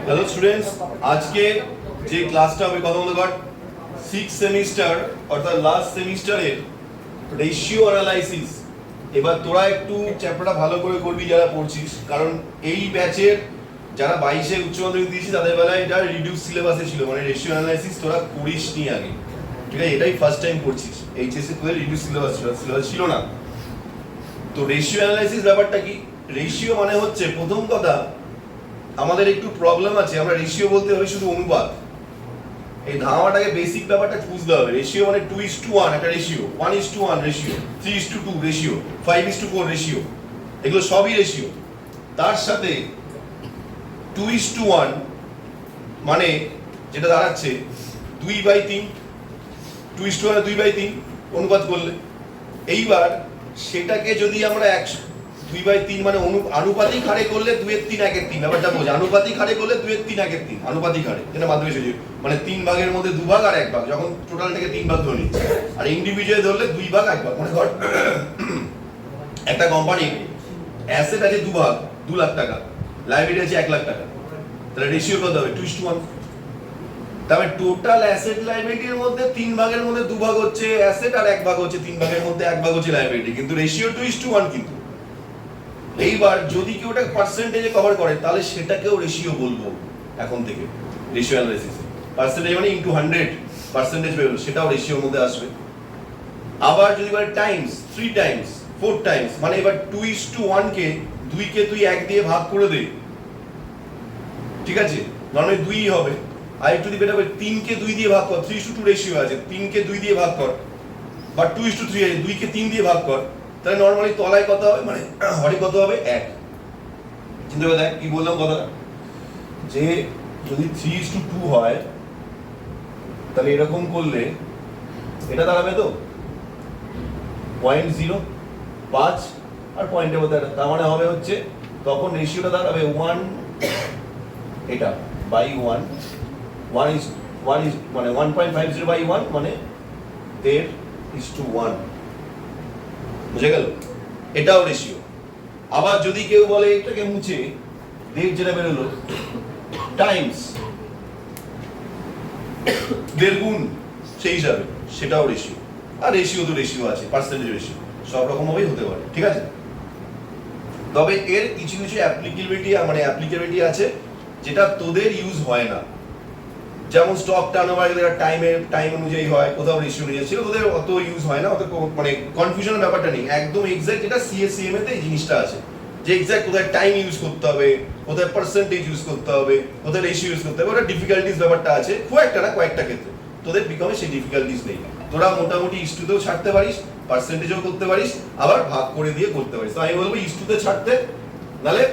Hello students, আজকে যে ক্লাসটা হবে কথা বলতে পার 6 সেমিস্টার অর্থাৎ লাস্ট সেমিস্টারের রেশিও অ্যানালাইসিস। এবার তোরা একটু চ্যাপ্টারটা ভালো করে করবি যারা পড়ছিস, কারণ এই ব্যাচের যারা 22-এ উচ্চ মাধ্যমিক দিয়েছিস তাদের বেলায় এটা রিডিউস সিলেবাসে ছিল, মানে রেশিও অ্যানালাইসিস তোরা করিস নি আগে, ঠিক আছে? এটাই ফার্স্ট টাইম করছিস। এইচএসসি তোদের রিডিউস সিলেবাস ছিল না। তো রেশিও অ্যানালাইসিস ব্যাপারটা কি? রেশিও মানে হচ্ছে, প্রথম কথা আমাদের একটু প্রবলেম আছে, আমরা রেশিও বলতে হবে শুধু অনুপাত। এই ধারণাটাকে বেসিক ব্যাপারটা বুঝতে হবে। রেশিও মানে 2:1 একটা রেশিও, 1:1 রেশিও, 3:2 রেশিও, 5:4 রেশিও, এগুলো সবই রেশিও। তার সাথে 2:1 মানে যেটা দাঁড়াচ্ছে 2/3, 2:1 2/3 অনুপাত করলে। এইবার সেটাকে যদি আমরা 2/3 মানে আনুপাতিক হারে করলে 2/3 1/3, ব্যাপারটা বোঝ। আনুপাতিক হারে করলে 2/3 1/3, আনুপাতিক হারে, যেটা মাধ্যমিক এসেছে, মানে 3 ভাগের মধ্যে 2 ভাগ আর 1 ভাগ, যখন টোটাল থেকে 3 ভাগ ধরে নিচ্ছে। আর ইন্ডিভিজুয়াল ধরলে 2 ভাগ 1 ভাগ। মানে ধর একটা কোম্পানির অ্যাসেট আছে 2 ভাগ, 2 লাখ টাকা, লায়াবিলিটি আছে 1 লাখ টাকা, তাহলে রেশিও কত হবে? 2:1। তবে টোটাল অ্যাসেট লায়াবিলিটির মধ্যে 3 ভাগের মধ্যে 2 ভাগ হচ্ছে অ্যাসেট আর 1 ভাগ হচ্ছে, 3 ভাগের মধ্যে 1 ভাগ হচ্ছে লায়াবিলিটি, কিন্তু রেশিও 2:1 কিন্তু। এইবার যদি কেউ ওটা পার্সেন্টেজে কভার করে তাহলে সেটাকেও রেশিও বলবো এখন থেকে রেশিও অ্যানালাইসিসে। পার্সেন্টেজ মানে ইনটু 100 পার্সেন্টেজ বেরোলো, সেটাও রেশিওর মধ্যে আসবে। আবার যদি বলে টাইমস, 3 টাইমস, 4 টাইমস, মানে এবার 2:1 কে 2 কে তুই 1 দিয়ে ভাগ করে দে, ঠিক আছে? নরমালি 2ই হবে। আর একটু যদি বেটা 3 কে 2 দিয়ে ভাগ কর, 3:2 রেশিও আছে, 3 কে 2 দিয়ে ভাগ কর, বা 2:3 আছে, 2 কে 3 দিয়ে ভাগ কর, তাহলে নরমালি তলায় কত হবে, মানে হরে কত হবে? 1। চিন্তা করে দেখ কি বললাম কথা, যে যদি 3:2 হয় তাহলে এরকম করলে এটা দাঁড়াবে তো 0.05 আর পয়েন্টের মধ্যে, তার মানে হবে হচ্ছে তখন রেশিওটা দাঁড়াবে 1 এটা বাই 1, 1 মানে 1.50 বাই 1 মানে 1/1, বুঝে গেল? এটাও রেশিও। আবার যদি কেউ বলে এটাকে মুছে 1.5 যেটা বেরোলো টাইমস 1.5 গুণ সেই হিসাবে, সেটাও রেশিও। আর রেশিও তো রেশিও আছে, পার্সেন্টেজ রেশিও সব রকম ভাবেই হতে পারে, ঠিক আছে? তবে এর কিছু কিছু অ্যাপ্লিকেবিলিটি আছে যেটা তোদের ইউজ হয় না, যেমন স্টক টার্নওভার টাইম অনুযায়ী হয়, কোথাও রেশিও অনুযায়ী, সেটা তোদের অত ইউজ হয় না, অত মানে কনফিউশনের ব্যাপারটা নেই। একদম এক্সাক্ট যেটা সিএসসিএম এতে এই জিনিসটা আছে, যে এক্সাক্ট কোথায় টাইম ইউজ করতে হবে, কোথায় পার্সেন্টেজ ইউজ করতে হবে, কোথায় রেশিও ইউজ করতে হবে, ওটা ডিফিকাল্টিস ব্যাপারটা আছে, খুব একটা না, কয়েকটা ক্ষেত্রে। তোদের বিকমে সেই ডিফিকাল্টিস নেই। তোরা মোটামুটি ইস্টুতেও ছাড়তে পারিস, পার্সেন্টেজও করতে পারিস, আবার ভাগ করে দিয়ে করতে পারিস। তো আমি বলবো ইস্টুতে ছাড়তে, নালে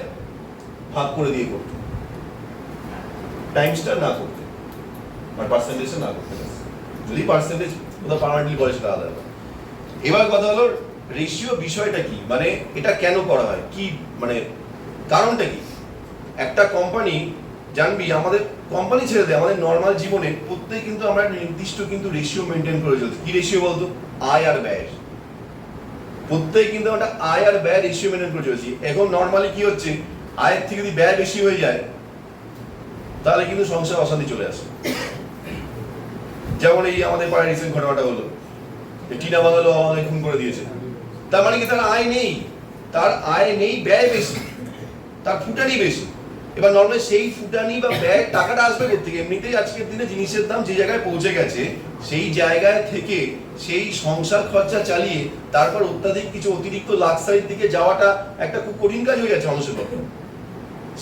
ভাগ করে দিয়ে করতে, টাইমসটা না করতে, আর পার্সেন্টেজটা না করতে। যদি পার্সেন্টেজ কোথাও পার্মানেন্টলি করে সেটা আলাদা। এবার কথা হলো রেশিও বিষয়টা কি, মানে এটা কেন করা হয়, কি মানে কারণটা কি? একটা কোম্পানি, জানবি আমাদের কোম্পানি ছেড়ে দেয়, আমাদের নর্মাল জীবনে প্রত্যেক কিন্তু আমরা নির্দিষ্ট কিন্তু রেশিও মেনটেন করে চলছি। কি রেশিও বলতো? আয় আর ব্যয়। প্রত্যেক কিন্তু আমরা আয় আর ব্যয় রেশিও মেনটেন করে চলছি। এখন নর্মালি কি হচ্ছে, আয়ের থেকে যদি ব্যয় বেশি হয়ে যায় তাহলে কিন্তু সংসার অশান্তি চলে আসে। যেমন এই আমাদের পাড়ায় রিসেন্ট ঘটনাটা হলো, টিনা বাঙালো আমাকে খুন করে দিয়েছে। তার মানে কি তার আয় নেই? তার আয় নেই, ব্যয় বেশি, তার ফুটানি বেশি। এবার নর্মালি সেই ফুটানি বা ব্যয় টাকাটা আসবে কোথেকে? এমনিতেই আজকের দিনে জিনিসের দাম যে জায়গায় পৌঁছে গেছে, সেই জায়গায় থেকে সেই সংসার খরচা চালিয়ে তারপর অত্যাধিক কিছু অতিরিক্ত লাক্সারির দিকে যাওয়াটা একটা খুব কঠিন কাজ হয়ে যাচ্ছে মানুষের পক্ষে।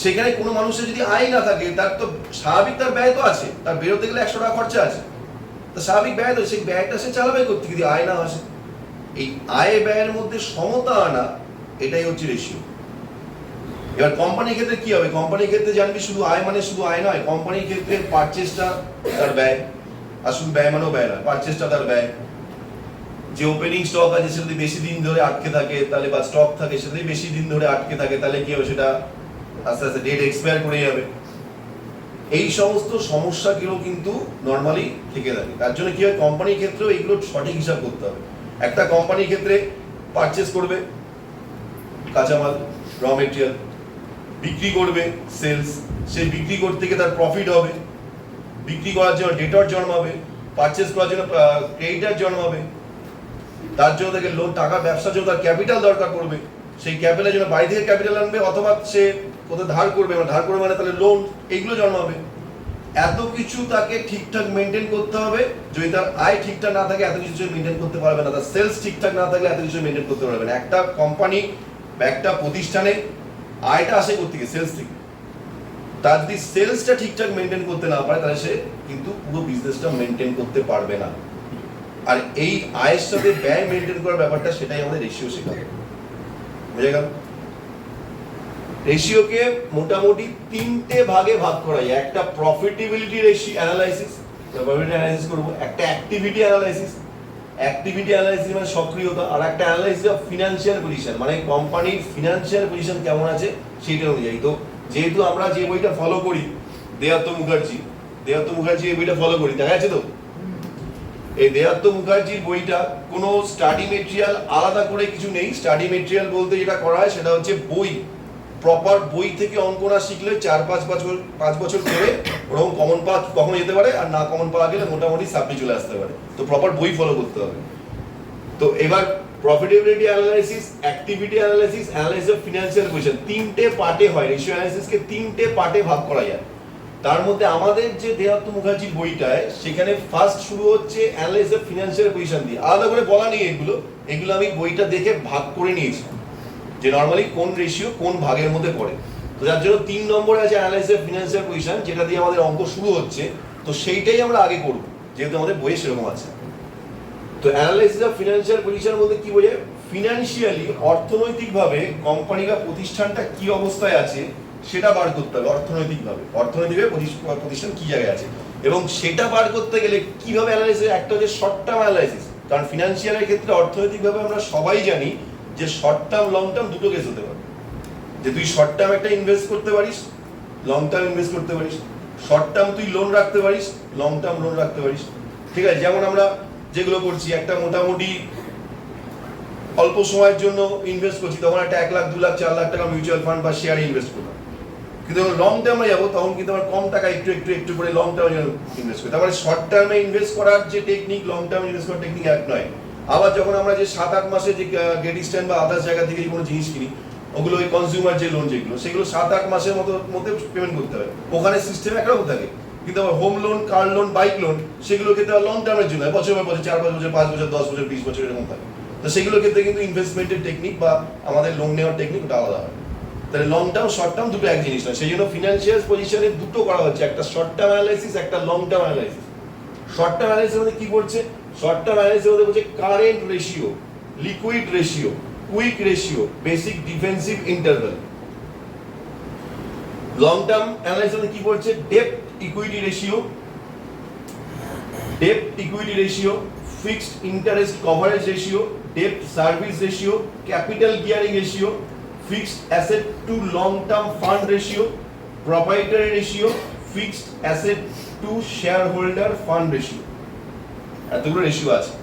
সেখানে কোনো মানুষের যদি আয় না থাকে, তার তো স্বাভাবিক তার ব্যয় তো আছে, তার বেরোতে গেলে 100 টাকা খরচা আছে, তো স্বাভাবিক ব্যয় তো, সেই ব্যয়টা সে চালাবে করতে যদি আয় না আসে। এই আয় ব্যয়ের মধ্যে সমতা আনা, এটাই হচ্ছে রেশিও। এবার কোম্পানির ক্ষেত্রে কি হবে? কোম্পানির ক্ষেত্রে জানবি শুধু আয় মানে শুধু আয় নয়, কোম্পানির ক্ষেত্রে পারচেজটা তার ব্যয়, আর শুধু ব্যয় মানেও ব্যয় নয়, পারচেজটা তার ব্যয়। যে ওপেনিং স্টক আছে সেটা যদি বেশি দিন ধরে আটকে থাকে তাহলে, বা স্টক থাকে সেটা যদি বেশি দিন ধরে আটকে থাকে তাহলে কি হবে, সেটা আস্তে আস্তে ডেট এক্সপায়ার করে যাবে। এই সমস্ত সমস্যাগুলো কিন্তু নর্মালি থেকে থাকে। তার জন্য কি হয়, কোম্পানির ক্ষেত্রেও এইগুলো সঠিক হিসাব করতে হবে। একটা কোম্পানির ক্ষেত্রে পারচেজ করবে কাঁচামাল, র মেটেরিয়াল, বিক্রি করবে সেলস, সে বিক্রি করতে গিয়ে তার প্রফিট হবে, বিক্রি করার জন্য ডেটর জন্মাবে, পারচেস করার জন্য ক্রেডিটার জন্মাবে, তার জন্য তাকে লোন টাকা ব্যবসার জন্য তার ক্যাপিটাল দরকার পড়বে, সেই ক্যাপিটালের জন্য বাড়ি থেকে ক্যাপিটাল আনবে অথবা সে কোথাও ধার করবে, ধার করবে মানে তাহলে লোন, এইগুলো জন্মাবে। এত কিছু তাকে ঠিকঠাক মেনটেন করতে হবে। যদি তার আয় ঠিকঠাক না থাকে এত কিছু মেনটেন করতে পারবে না, তার সেলস ঠিকঠাক না থাকলে এত কিছু মেনটেন করতে পারবে না। একটা কোম্পানি বা একটা প্রতিষ্ঠানে আয়টা আসে করতে গিয়ে সেলস থেকে, তার যদি সেলসটা ঠিকঠাক মেনটেন করতে না পারে তাহলে সে কিন্তু পুরো বিজনেসটা মেনটেন করতে পারবে না। আর এই আয়ের সাথে ব্যয় মেনটেন করার ব্যাপারটা সেটাই আমাদের রেশিও শেখাবে। বুঝে গেল? রেশিওকে মোটামুটি তিনটে ভাগে ভাগ করা যায়। একটা profitability ratio analysis, profitability analysis করব। একটা অ্যাক্টিভিটি অ্যানালাইসিস, অ্যাক্টিভিটি অ্যানালাইসিস মানে সক্রিয়তা। আর একটা অ্যানালাইসিস অফ ফিনান্সিয়াল পজিশন, মানে কোম্পানির ফিনান্সিয়াল পজিশন কেমন আছে সেইটা অনুযায়ী। তো যেহেতু আমরা যে বইটা ফলো করি দেয়াত্ত মুখার্জি এই বইটা ফলো করি, দেখা যাচ্ছে তো এই দেয়াত্ত মুখার্জির বইটা কোনো স্টাডি মেটেরিয়াল আলাদা করে কিছু নেই। স্টাডি মেটেরিয়াল বলতে যেটা করা হয় সেটা হচ্ছে বই, প্রপার বই থেকে অঙ্ক না শিখলে 4-5 বছর ধরে ওরকম কমন পাওয়া কখনো যেতে পারে, আর না কমন পাওয়া গেলে মোটামুটি সাপ্লি চলে আসতে পারে। তো প্রপার বই ফলো করতে হবে। তো এবার profitability analysis, activity analysis, analysis of financial position, তিনটে পার্টে হয়। রেশিও অ্যানালাইসিসকে তিনটে পার্টে ভাগ করা যায়। তার মধ্যে আমাদের যে দেয়াত্ত মুখার্জির বইটায় সেখানে ফার্স্ট শুরু হচ্ছে অ্যানালাইসিস অফ ফিনান্সিয়াল পজিশন দিয়ে। আলাদা করে বলা নেই এগুলো আমি বইটা দেখে ভাগ করে নিয়েছি যে নরমালি কোন রেশিও কোন ভাগের মধ্যে পড়ে। তো যার জন্য 3 নম্বরে আছে অ্যানালাইসিস অফ ফিনান্সিয়াল পজিশন, যেটা দিয়ে আমাদের অঙ্ক শুরু হচ্ছে। তো সেইটাই আমরা আগে করব যেহেতু আমাদের বইয়ে সেরকম আছে। তো অ্যানালাইসিস অফ ফিনান্সিয়াল পজিশন বলতে কি বোঝায়? ফিনান্সিয়ালি, অর্থনৈতিকভাবে কোম্পানি বা প্রতিষ্ঠানটা কি অবস্থায় আছে সেটা বার করতে হবে। অর্থনৈতিকভাবে প্রতিষ্ঠান কি জায়গায় আছে, এবং সেটা বার করতে গেলে কিভাবে অ্যানালাইসিস? একটা হচ্ছে শর্ট টার্ম অ্যানালাইসিস, কারণ ফিনান্সিয়ালের ক্ষেত্রে অর্থনৈতিকভাবে আমরা সবাই জানি যে শর্ট টার্ম লং টার্ম দুটো কেস হতে পারে। যে তুই শর্ট টার্ম একটা ইনভেস্ট করতে পারিস, লং টার্ম ইনভেস্ট করতে পারিস। শর্ট টার্ম তুই লোন রাখতে পারিস, লং টার্ম লোন রাখতে পারিস। ঠিক আছে, যেমন আমরা যেগুলো করছি একটা মোটামুটি অল্প সময়ের জন্য ইনভেস্ট করছি, তখন একটা 1 লাখ 2 লাখ 4 লাখ টাকা মিউচুয়াল ফান্ড বা শেয়ারে ইনভেস্ট করলাম। কিন্তু যখন লং টার্মে যাবো তখন কিন্তু আমার কম টাকা একটু করে লং টার্মে ইনভেস্ট করি। তার মানে শর্ট টার্মে ইনভেস্ট করার যে টেকনিক, লং টার্মে ইনভেস্ট করার টেকনিক এক নয়। আবার যখন আমরা যে 7-8 মাসে যে গেট স্ট্যান্ড বা আদার্স জায়গা থেকে কোনো জিনিস কিনি, ওগুলো ওই কনজিউমার যে লোন যেগুলো, সেগুলো 7-8 মাসের মধ্যে পেমেন্ট করতে হবে। ওখানে সিস্টেম একরকম থাকে। কিন্তু আবার home loan, car loan, bike loan, সেগুলো ক্ষেত্রে লং টার্মের জন্য বছর 4-5 বছর, 5 বছর, 10 বছর, 20 বছর এরকম থাকে। তো সেগুলোর ক্ষেত্রে কিন্তু ইনভেস্টমেন্টের টেকনিক বা আমাদের লোন নেওয়ার টেকনিক ওটা আলাদা হয়। তাহলে লং টার্ম শর্ট টার্ম দুটো এক জিনিস নয়। সেই জন্য ফিনান্সিয়াল পজিশনে দুটো করা হচ্ছে, একটা শর্ট টার্ম অ্যানালাইসিস, একটা long term analysis. Short term analysis মধ্যে কি বলছে? শর্ট টার্ম অ্যানালাইসিস মধ্যে বলছে current ratio, liquid ratio, quick ratio, basic defensive interval. Long term analysis মধ্যে কি বলছে? ডেপ্ট equity ratio, fixed interest coverage ratio, debt service ratio, capital gearing ratio, fixed asset to long term fund ratio, proprietary ratio, fixed asset to shareholder fund ratio. এতগুলো ratio আছে।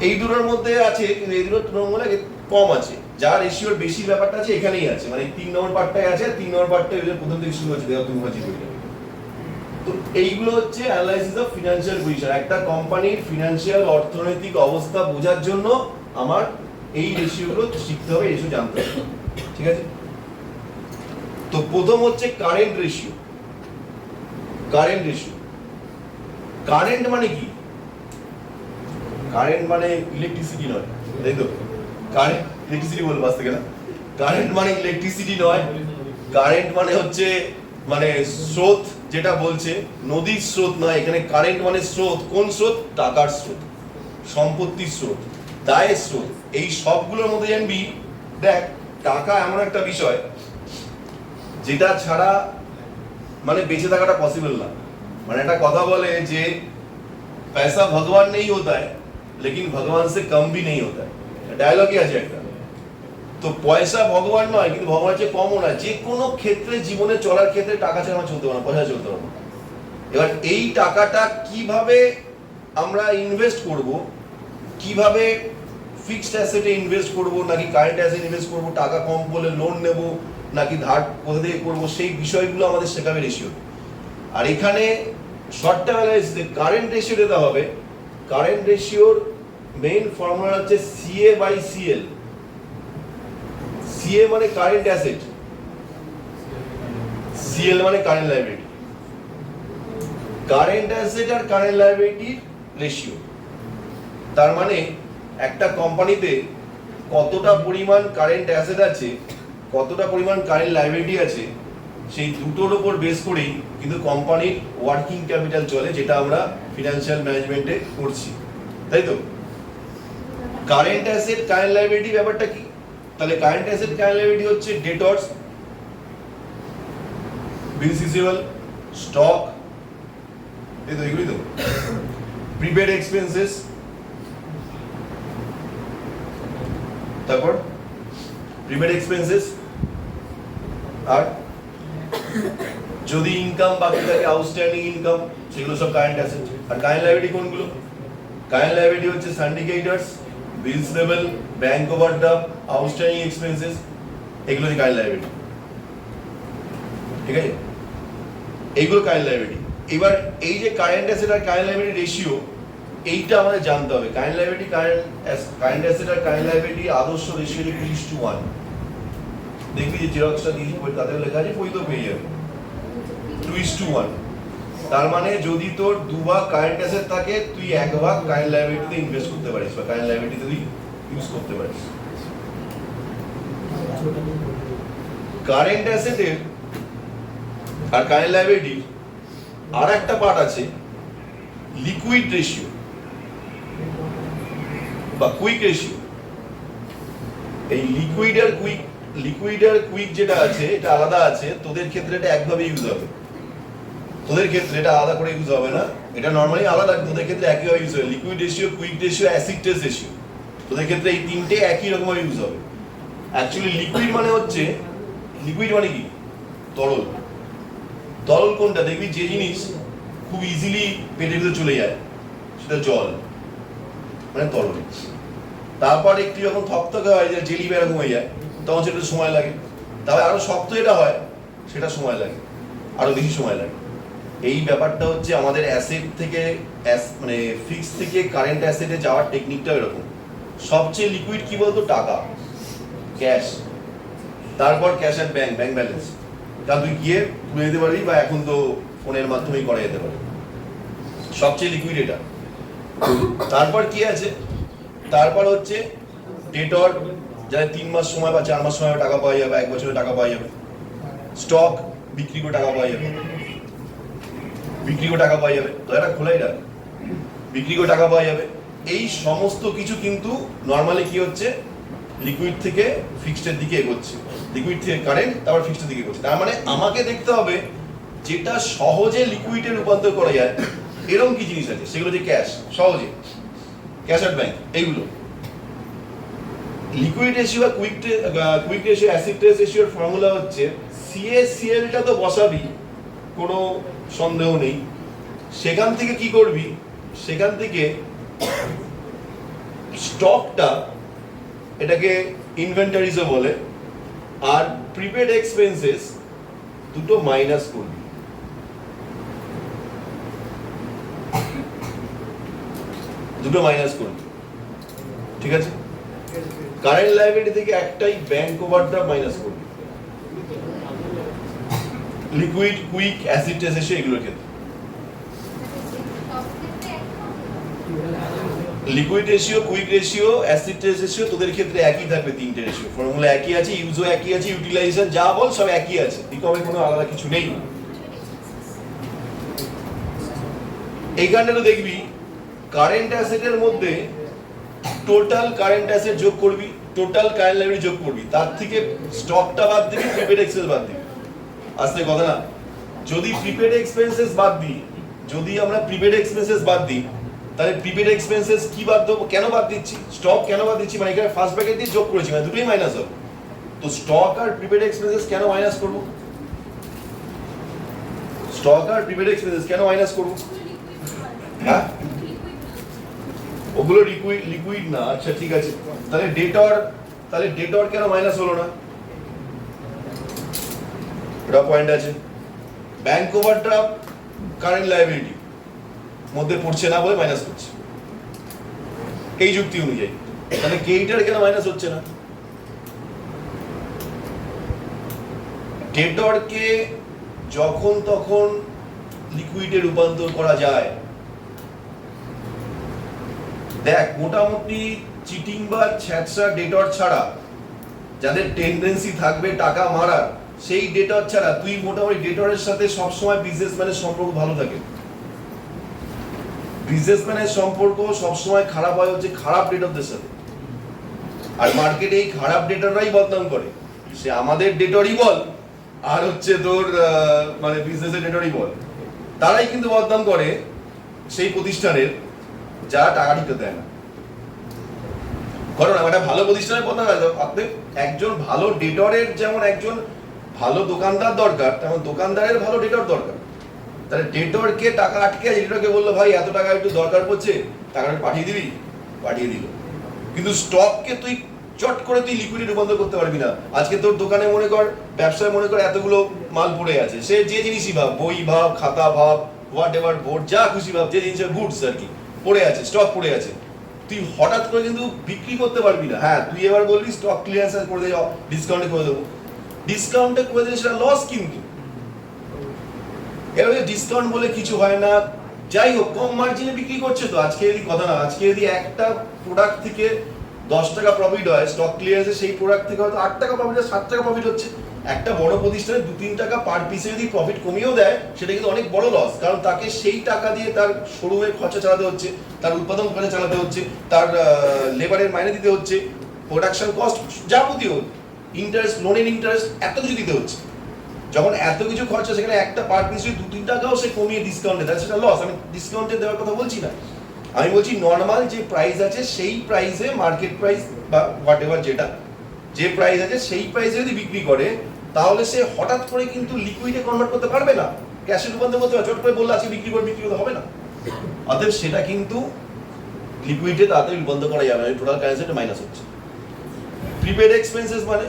এই দুটোর মধ্যে আছে, কিন্তু এই দুটোর তুলনামূলক কম আছে। যা রেশিওর বেশি ব্যাপারটা আছে এখানেই আছে, মানে 3 নম্বর পার্টটাই আছে। 3 নম্বর পার্টটা প্রথম থেকে শুরু হচ্ছে দেওয়া মুখার্জি বইটা। তো এইগুলো হচ্ছে অ্যানালাইসিস অফ ফিনান্সিয়াল পজিশন। একটা কোম্পানির ফিনান্সিয়াল অর্থনৈতিক অবস্থা বোঝার জন্য আমার এই রেশিওগুলো শিখতে হবে, রেশিও জানতে হবে। ঠিক আছে, তো প্রথম হচ্ছে কারেন্ট রেশিও। কারেন্ট মানে কি? কারেন্ট মানে ইলেকট্রিসিটি নয়, তাই তো? কারেন্ট ইলেকট্রিসিটি বলবো আজ থেকে না। কারেন্ট মানে ইলেকট্রিসিটি নয়। কারেন্ট মানে হচ্ছে মানে স্রোত, যেটা বলছে নদীর স্রোত নয়। এখানে কারেন্ট মানে স্রোত। কোন স্রোত? টাকার স্রোত, সম্পত্তির স্রোত, দায়ের স্রোত। এই সবগুলোর মধ্যে জানবি, দেখ টাকা এমন একটা বিষয় যেটা ছাড়া মানে বেঁচে থাকাটা পসিবল না। মানে একটা কথা বলে যে पैसा भगवान नहीं होता है लेकिन भगवान से कम भी नहीं होता है, ডায়লগই আছে একটা। তো পয়সা ভগবান নয়, কিন্তু ভগবানের চেয়ে কমও না। যে কোনো ক্ষেত্রে জীবনে চলার ক্ষেত্রে টাকা ছাড়া চলতে পারবো না, পয়সা চলতে পারবো। এবার এই টাকাটা কিভাবে আমরা ইনভেস্ট করব, কিভাবে ফিক্সড অ্যাসেটে ইনভেস্ট করব নাকি কারেন্ট অ্যাসেটে ইনভেস্ট করব, টাকা কম বলে লোন নেব নাকি ধার কোথা থেকে করবো, সেই বিষয়গুলো আমাদের শেখাবে রেশিও। আর এখানে শর্ট টার্ম অ্যানালাইসিসে কারেন্ট রেশিও দিতে হবে। কারেন্ট রেশিওর মেইন ফর্মুলা হচ্ছে সিএ বাই সিএল। সিএ মানে কারেন্ট অ্যাসেট, সিএল মানে কারেন্ট লায়াবিলিটি। কারেন্ট অ্যাসেট আর কারেন্ট লায়াবিলিটির রেশিও, তার মানে একটা কোম্পানিতে কতটা পরিমাণ কারেন্ট অ্যাসেট আছে, কতটা পরিমাণ কারেন্ট লায়াবিলিটি আছে, সেই দুটোর উপর বেস করেই কিন্তু কোম্পানির ওয়ার্কিং ক্যাপিটাল চলে, যেটা আমরা ফিনান্সিয়াল ম্যানেজমেন্টে করছি, তাই তো? কারেন্ট অ্যাসেট কারেন্ট লায়াবিলিটি ব্যাপারটা কি? তাহলে কারেন্ট অ্যাসেট কারেন্ট লায়াবিলিটি হচ্ছে ডেটরস, বিলস রিসিভেবল, স্টক, এই তো এগুলি তো, প্রিপেড এক্সপেন্সেস, তারপর প্রিপেড এক্সপেন্সেস, আর যদি ইনকাম বাকি থাকে আউটস্ট্যান্ডিং ইনকাম, সেগুলো সব কারেন্ট অ্যাসেট। আর কারেন্ট লায়াবিলিটি কোনগুলো? কারেন্ট লায়াবিলিটি হচ্ছে সিন্ডিকেটরস, বিলস লেভেল, ব্যাংক ওভারড্রাফট, আউটস্ট্যান্ডিং এক্সপেন্সেস, এগুলো হচ্ছে কারেন্ট লায়াবিলিটি, ঠিক আছে? এইগুলো কারেন্ট লায়াবিলিটি। এবার এই যে কারেন্ট অ্যাসেট আর কারেন্ট লায়াবিলিটি রেশিও, এইটা আমাদের জানতে হবে। কারেন্ট লায়াবিলিটি কারেন্ট অ্যাসেট আর কারেন্ট লায়াবিলিটি আদর্শ রেশিও 2:1। দেখবি যে জেরক্সটা দিয়ে তাদের লেখা আছে, বই তো পেয়ে যাবে 2:1। তার মানে যদি তোর 2 ভাগ কারেন্ট অ্যাসেট থাকে, তুই 1 ভাগ কারেন্ট লায়াবিলিটিতে ইনভেস্ট করতে পারিস বা কারেন্ট লায়াবিলিটিতে তুই ইউজ করতে পারিস। কারেন্ট অ্যাসেটের আর কারেন্ট লায়াবিলিটির আর একটা পার্ট আছে লিকুইড রেশিও বা কুইক রেশিও। এই লিকুইড আর কুইক যেটা আছে, এটা আলাদা আছে। তোদের ক্ষেত্রে এটা একভাবে ইউজ হবে, তোদের ক্ষেত্রে এটা আলাদা করে ইউজ হবে না, এটা নরমালি আলাদা, তোদের ক্ষেত্রে একইভাবে ইউজ হবে। Liquid ratio, quick ratio, acid test ratio, তোদের ক্ষেত্রে এই তিনটে একই রকম ইউজ হবে। অ্যাকচুয়ালি লিকুইড মানে হচ্ছে, লিকুইড মানে কি? তরল। তরল কোনটা? দেখবি যে জিনিস খুব ইজিলি পেটের ভিতরে চলে যায় সেটা জল, মানে তরল। তারপর একটু যখন থকথকে হয়, যে জেলি এরকম হয়ে যায়, তখন সেটা সময় লাগে। তবে আরো শক্ত যেটা হয় সেটা সময় লাগে, আরো বেশি সময় লাগে। এই ব্যাপারটা হচ্ছে আমাদের অ্যাসেট থেকে মানে ফিক্স থেকে কারেন্ট অ্যাসেটে যাওয়ার টেকনিকটা এরকম। সবচেয়ে লিকুইড কি বলতো? টাকা, ক্যাশ। তারপর ক্যাশ অ্যাট ব্যাংক ব্যালেন্স, কারণ তুই গিয়ে তুলে দিতে পারবি, বা এখন তো ফোনের মাধ্যমেই করা যেতে পারে। সবচেয়ে লিকুইড এটা। তারপর কি আছে? তারপর হচ্ছে ডেটর, যারা 3 মাস সময় বা 4 মাস সময় টাকা পাওয়া যাবে, 1 বছরে টাকা পাওয়া যাবে। স্টক, বিক্রি করে টাকা পাওয়া যাবে, বিক্রি করে টাকা পাওয়া যাবে, তো এটা খোলাই রাখ, বিক্রি করে টাকা পাওয়া যাবে। এই সমস্ত কিছু কিন্তু নর্মালি কি হচ্ছে? লিকুইড থেকে ফিক্সডের দিকে এগোচ্ছে, লিকুইড থেকে কারেন্ট, তারপর ফিক্সডের দিকে এগোচ্ছে। তার মানে আমাকে দেখতে হবে যেটা সহজে লিকুইডে রূপান্তর করা যায় এরকম কি জিনিস আছে, সেগুলো যে ক্যাশ, সহজে ক্যাশ অ্যাট ব্যাংক, এইগুলো। লিকুইড রেশিও বা কুইক রেশিও, অ্যাসিড টেস্ট রেশিওর ফর্মুলা হচ্ছে সিএসিএলটা তো বসাবি, কোনো সন্দেহ নেই। সেখান থেকে কি করবি? সেখান থেকে স্টকটা, এটাকে ইনভেন্টরিজও বলে, আর প্রিপেড এক্সপেন্সেস দুটো মাইনাস করবি। দুটো মাইনাস করবি, ঠিক আছে? কারেন্ট লায়াবিলিটি থেকে একটাই ব্যাংক ওভারড্রাফট মাইনাস করবি। Liquid, quick, acid test ratio, এগুলোর ক্ষেত্রে liquid ratio, quick ratio, acid test ratio তোদের ক্ষেত্রে একই থাকবে। তিনটে রেশিও ফর্মুলা একই আছে, ইউজও একই আছে, ইউটিলাইজেশন যা বল সব একই আছে, বিকমে কোনো আলাদা কিছু নেই। এইখানটা তো দেখবি কারেন্ট অ্যাসেটের মধ্যে টোটাল কারেন্ট অ্যাসেট যোগ করবি, টোটাল কারেন্ট লায়াবিলিটি যোগ করবি, তার থেকে স্টকটা বাদ দিবি, প্রিপেড এক্সপেন্স বাদ দিবি। আসলে কথা না, যদি প্রিপেড এক্সপেন্সেস বাদ দিই, যদি আমরা প্রিপেড এক্সপেন্সেস বাদ দিই, তাহলে প্রিপেড এক্সপেন্সেস কি বাদ দেবো? কেন বাদ দিচ্ছি? স্টক কেন বাদ দিচ্ছি? মানে এখানে ফার্স্ট ব্র্যাকেট দিয়ে যোগ করেছি, মানে দুটোই মাইনাস হবে। তো স্টক আর প্রিপেড এক্সপেন্সেস কেন মাইনাস করবো? স্টক আর প্রিপেড এক্সপেন্সেস কেন মাইনাস করবো? হ্যাঁ, ওগুলো লিকুইড না। আচ্ছা ঠিক আছে, তাহলে ডেটর কেন মাইনাস হলো না? ওটা পয়েন্ট আছে। ব্যাংক ওভারড্রাফট কারেন্ট লায়াবিলিটি মধ্যে পড়ছে না বলে মাইনাস করছে এই যুক্তি অনুযায়ী। তাহলে ক্রেডিটার কেন মাইনাস হচ্ছে না? ডেটরকে যখন তখন লিকুইডে রূপান্তর করা যায়। দেখ, মোটামুটি চিটিং বা ছ্যাঁচড়া ডেটর ছাড়া, যাদের টেন্ডেন্সি থাকবে টাকা মারার, সেই ডেটর ছাড়া তুই মোটামুটি ডেটরের সাথে সবসময় বিজনেসম্যানের সম্পর্ক ভালো থাকে। বিজনেসম্যানের সম্পর্ক সবসময় খারাপ হয় হচ্ছে খারাপ ডেটরদের সাথে। আর মার্কেটে এই খারাপ ডেটররাই বদনাম করে, সে আমাদের ডেটরই বল আর হচ্ছে তোর মানে বিজনেসের ডেটরই বল, তারাই কিন্তু বদনাম করে সেই প্রতিষ্ঠানের যারা টাকা দিতে দেয় না। কারণ একটা ভালো প্রতিষ্ঠানের বদনাম, আপনি একজন ভালো ডেটরের যেমন একজন ভালো দোকানদার দরকার, তেমন দোকানদারের ভালো ডেটর দরকার। তাহলে ডেটরকে টাকা আটকে আছে, ডেটরকে বললো ভাই এত টাকা একটু দরকার পড়ছে, টাকাটা পাঠিয়ে দিবি, পাঠিয়ে দিল। কিন্তু স্টককে তুই চট করে তুই লিকুইডে রূপান্তর করতে পারবি না। আজকে তোর দোকানে মনে কর, ব্যবসায় মনে কর এতগুলো মাল পড়ে আছে, সে যে জিনিসই ভাব, বই ভাব, খাতা ভাব, হোয়াট এভার বোর্ড, যা খুশি ভাব, যে জিনিসের গুডস আর কি পড়ে আছে, স্টক পড়ে আছে, তুই হঠাৎ করে কিন্তু বিক্রি করতে পারবি না। হ্যাঁ, তুই এবার বলবি স্টক ক্লিয়ারেন্স করে দিয়ে ডিসকাউন্টে করে দেবো, ডিসকাউন্টে করে দিলে সেটা লস। কিন্তু এবার ডিসকাউন্ট বলে কিছু হয় না, যাই হোক কম মার্জিনে বিক্রি করছে তো। আজকে যদি কথা না, আজকে যদি একটা প্রোডাক্ট থেকে 10 টাকা প্রফিট হয় স্টক ক্লিয়ারেন্সে, সেই প্রোডাক্ট থেকে হয়তো 8 টাকা প্রফিট হয়, 7 টাকা প্রফিট হচ্ছে। একটা বড় প্রতিষ্ঠানে 2-3 টাকা পার পিসে যদি প্রফিট কমিয়েও দেয়, সেটা কিন্তু অনেক বড় লস। কারণ তাকে সেই টাকা দিয়ে তার শোরুমের খরচা চালাতে হচ্ছে, তার উৎপাদন খরচা চালাতে হচ্ছে, তার লেবারের মাইনে দিতে হচ্ছে, প্রোডাকশন কস্ট যাবতীয়, ইন্টারেস্ট, লোনের ইন্টারেস্ট, এত কিছু দিতে হচ্ছে। যখন এত কিছু খরচা, সেখানে একটা পার পিস 2-3 টাকাও সে কমিয়ে ডিসকাউন্টে দেয়, সেটা লস। আমি ডিসকাউন্টে দেওয়ার কথা বলছি না, আমি বলছি নর্মাল যে প্রাইস আছে সেই প্রাইসে, মার্কেট প্রাইস বা হোয়াট এভার যেটা যে প্রাইস আছে সেই প্রাইসে যদি বিক্রি করে, তাহলে সে হঠাৎ করে কিন্তু লিকুইডে কনভার্ট করতে পারবে না, ক্যাশে রূপান্তর করতে পারবে। চট করে বললে আজকে বিক্রি করতে হবে না। অতএব সেটা কিন্তু লিকুইডে তাড়াতাড়ি রূপান্তর করা যাবে না, টোটাল কারেন্সিটা মাইনাস হচ্ছে। প্রিপেড এক্সপেন্সেস মানে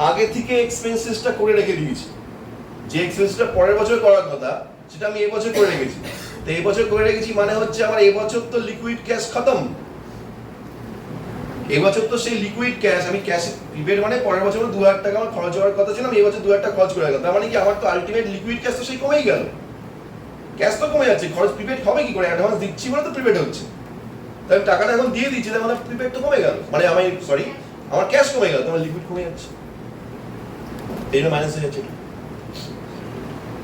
আগে থেকে এক্সপেন্সেসটা করে রেখে দিয়েছি, যে এক্সপেন্সটা পরের বছর করার কথা সেটা আমি এবছর করে রেখেছি। তো এবছর করে রেখেছি মানে হচ্ছে আমার এবছর তো লিকুইড ক্যাশ খতম, এবছর তো সেই লিকুইড ক্যাশ, আমি ক্যাশ প্রিপেড মানে পরের বছর 2000 টাকা আমার খরচ হওয়ার কথা ছিল, আমি এবছর 2000 টাকা খরচ করে গেলাম। তার মানে কি আমার তো আলটিমেট লিকুইড ক্যাশ তো সেই কমেই গেল, ক্যাশ তো কমে যাচ্ছে, খরচ প্রিপেড হবে কি করে? অ্যাডভান্স দিচ্ছি বলে তো প্রিপেড হচ্ছে, তাই আমি টাকাটা এখন দিয়ে দিচ্ছি, তার মানে প্রিপেড তো কমে গেল, মানে আমি সরি আমার ক্যাশ কমে গেল, তাহলে লিকুইড কমে যাচ্ছে, এই জন্য মাইনাস হয়ে যাচ্ছে।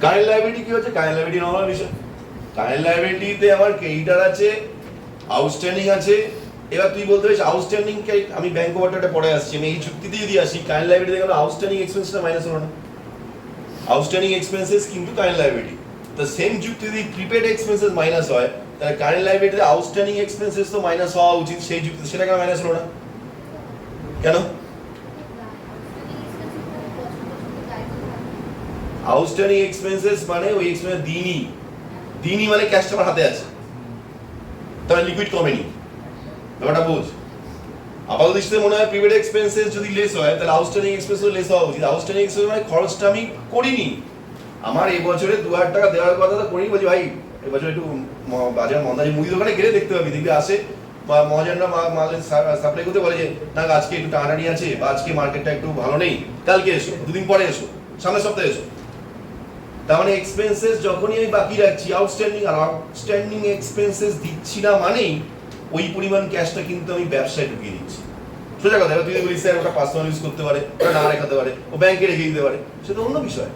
কারেন্ট লায়াবিলিটি কি হচ্ছে? কারেন্ট লায়াবিলিটি নরমাল বিষয়। কারেন্ট লায়াবিলিটিতে আমার ক্রেডিটার আছে, আউটস্ট্যান্ডিং আছে। এবার তুই বলতে পারিস আউটস্ট্যান্ডিং কে আমি ব্যাংক ওভারড্রাফটে পড়ে আসছি, আমি এই চুক্তিতে যদি আসি কারেন্ট লায়াবিলিটি দেখো আউটস্ট্যান্ডিং এক্সপেন্সটা মাইনাস হলো না, আউটস্ট্যান্ডিং এক্সপেন্সেস কিন্তু কারেন্ট লায়াবিলিটি। তো সেম যুক্তি যদি প্রিপেড এক্সপেন্সেস মাইনাস হয়, তাহলে কারেন্ট লায়াবিলিটিতে আউটস্ট্যান্ডিং এক্সপেন্সেস তো মাইনাস হওয়া উচিত, সেই যুক্তি সেটা কেন মাইনাস হলো না? কেন? আউটস্ট্যান্ডিং এক্সপেন্সেস মানে ওই এক্সপেন্স দিনই মানে ক্যাশটা আমার হাতে আছে, তাহলে লিকুইড কমেনি, ব্যাপারটা বুঝ। আপাতত দৃষ্টিতে মনে হয় প্রিপেড এক্সপেন্সেস যদি লেস হয়, তাহলে আউটস্ট্যান্ডিং এক্সপেন্সও লেস হওয়া উচিত। আউটস্ট্যান্ডিং এক্সপেন্স মানে খরচটা আমি করিনি, আমার এই বছরে 2000 টাকা দেওয়ার কথা তো করিনি, বলছি ভাই এবছর একটু বাজার মন্দা, মুদি দোকানে গেলে দেখতে পাবি, দেখবি আসে বা মহাজনরা মালের সাপ্লাই করতে বলে যে না আজকে একটু টানাটানি আছে, বা আজকে মার্কেটটা একটু ভালো নেই, কালকে এসো, 2 দিন পরে এসো, সামনের সপ্তাহে এসো। তার মানে এক্সপেন্সেস যখনই আমি বাকি রাখছি আউটস্ট্যান্ডিং, আর আউটস্ট্যান্ডিং এক্সপেন্সেস দিচ্ছি না মানেই ওই পরিমাণ ক্যাশটা কিন্তু আমি ব্যবসায় ঢুকিয়ে দিচ্ছি। সোজা কথা, তুই বলিস স্যার ওটা পার্সোনাল ইউজ করতে পারে, ওটা না রাখাতে পারে, ও ব্যাংকে রেখে দিতে পারে, সেটা অন্য বিষয়।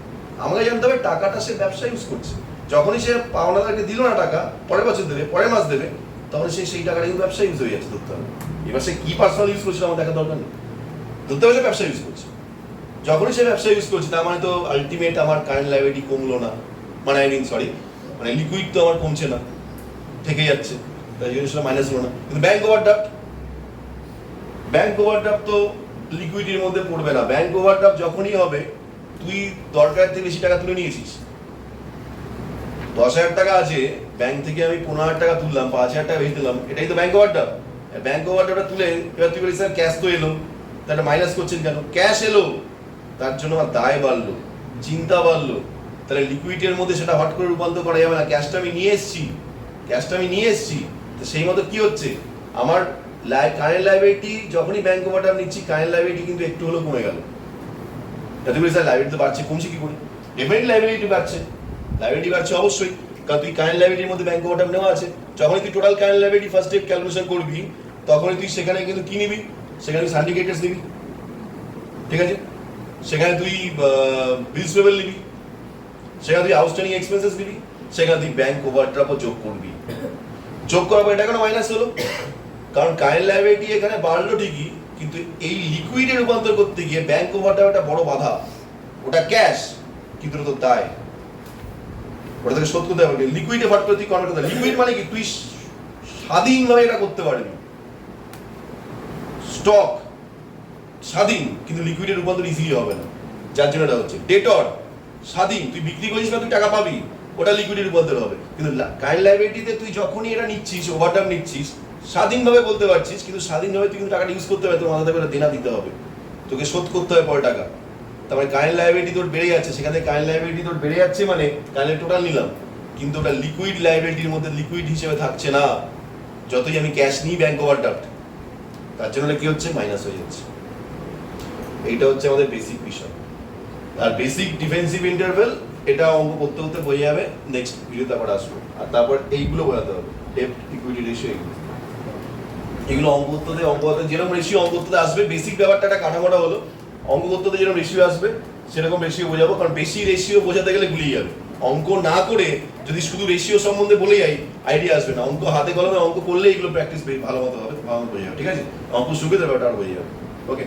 আমাকে জানতে হবে টাকাটা সে ব্যবসা ইউজ করছে। যখনই সে পাওনাদারকে দিল না টাকা, পরের বছর দেবে, পরের মাস দেবে, তখন সেই টাকাটা কিন্তু ব্যবসা ইউজ হয়ে যাচ্ছে, ধরতে হবে। এবার সে কি পার্সোনাল ইউজ করছে আমার দেখার দরকার নেই, ধরতে হবে সে ব্যবসা ইউজ করছে। যখনই সে ব্যবসা ইউজ করছে, তার মানে তো আলটিমেট আমার কারেন্ট লায়াবিলিটি কমলো না, মানে মানে লিকুইড তো আমার কমছে না, থেকে যাচ্ছে, তাই জন্য সেটা মাইনাস হলো না। কিন্তু ব্যাংক ওভারড্রাফট তো লিকুইডিটির মধ্যে পড়বে না। ব্যাংক ওভারড্রাফট যখনই হবে, তুই দরকার থেকে বেশি টাকা তুলে নিয়েছিস, 10,000 টাকা আছে, ব্যাংক থেকে আমি 15,000 টাকা তুললাম, 5,000 টাকা বেশি দিলাম, এটাই তো ব্যাংক ওভারড্রাফট। ব্যাংক ওভারড্রাফটটা তুলে এবার তুই বলিস স্যার ক্যাশ তো এলো, তাহলে মাইনাস করছেন কেন? ক্যাশ এলো, তার জন্য আমার দায় বাড়লো, চিন্তা বাড়লো, তাহলে লিকুইডের মধ্যে সেটা হট করে রূপান্তর করা যাবে না। ক্যাশটা আমি নিয়ে এসেছি, তো সেই মতো কি হচ্ছে, আমার কারেন্ট লাইবিলিটি যখনই ব্যাংক ওভারড্রাফট নিচ্ছি, কারেন্ট লাইবিলিটি কিন্তু একটু হলেও কমে গেল। তাতে বলি স্যার লাইবিলিটি তো বাড়ছে, কমছে কি করে? ডেফিনেটলি লাইবিলিটি বাড়ছে অবশ্যই, কারণ তুই কারেন্ট লাইবিলিটির মধ্যে ব্যাংক ওভারড্রাফট নেওয়া আছে। যখনই তুই total current liability first day calculation করবি, তখনই তুই সেখানে কিন্তু কি নিবি, সেখানে তুই সার্টিফিকেটস নিবি, ঠিক আছে, সেখানে তুই বিলস পেবল নিবি, সেখানে তুই আউটস্ট্যান্ডিং এক্সপেন্সেস নিবি, সেখানে তুই ব্যাংক ওভারড্রাফটও যোগ করবি। যোগ করার পর এটা কেন মাইনাস হলো? কারণ কারেন্ট লাইবিলিটি এখানে বাড়লো ঠিকই, কিন্তু এই লিকুইডে রূপান্তর করতে গিয়ে ব্যাংক ওভারড্রাফট একটা বড় বাধা। ওটা ক্যাশ, কিন্তু ওটা তো দায়, ওটা থেকে শোধ করতে হবে। লিকুইডে ফাট করে তুই কনভার্ট করতে, লিকুইড মানে কি, তুই স্বাধীনভাবে এটা করতে পারবি। স্টক স্বাধীন, কিন্তু লিকুইডে রূপান্তর ইজিলি হবে না, যার জন্য এটা হচ্ছে। ডেটর স্বাধীন, তুই বিক্রি করিস না, তুই টাকা পাবি, ওটা লিকুইডে রূপান্তর হবে। কিন্তু কারেন্ট লাইবিলিটিতে তুই যখনই এটা নিচ্ছিস, ওভারড্রাফট নিচ্ছিস, স্বাধীনভাবে বলতে পারছিস, কিন্তু স্বাধীনভাবে তুই কিন্তু টাকাটা ইউজ করতে হবে, তোর মাথাতে করে দেনা দিতে হবে, তোকে শোধ করতে হবে পরে টাকা। তারপরে কারেন্ট লাইবিলিটি তোর বেড়ে যাচ্ছে, সেখানে কারেন্ট লাইবিলিটি তোর বেড়ে যাচ্ছে মানে কারেন্ট টোটাল নিলাম, কিন্তু ওটা লিকুইড লাইবিলিটির মধ্যে লিকুইড হিসেবে থাকছে না। যতই আমি ক্যাশ নিই ব্যাংক ওভারড্রাফট, তার জন্য কি হচ্ছে, মাইনাস হয়ে যাচ্ছে। এইটা হচ্ছে আমাদের বেসিক বিষয়। আর বেসিক ডিফেন্সিভ ইন্টারভেল, এটা অঙ্ক করতে করতে বোঝা যাবে, নেক্সট ভিডিওতে আবার আসবো। আর তারপর এইগুলো বোঝাতে হবে, ডেপ্ট ইকুইটি রেশিও, এগুলো অঙ্ক করতে যেরকম রেশিও অঙ্ক করতে আসবে, বেসিক ব্যাপারটা একটা কাঠামোটা হলো, অঙ্ক করতে যেরকম রেশিও আসবে সেরকম রেশিও বোঝাবো। কারণ বেশি রেশিও বোঝাতে গেলে গুলিয়ে যাবে। অঙ্ক না করে যদি শুধু রেশিও সম্বন্ধে বলে যাই, আইডিয়া আসবে না। অঙ্ক হাতে কলমে অঙ্ক করলে এগুলো প্র্যাকটিস ভালো মতো হবে, ভালো মতো বোঝা যাবে, ঠিক আছে? অঙ্ক সুখে দেবে, ওটা আর বোঝা যাবে। ওকে,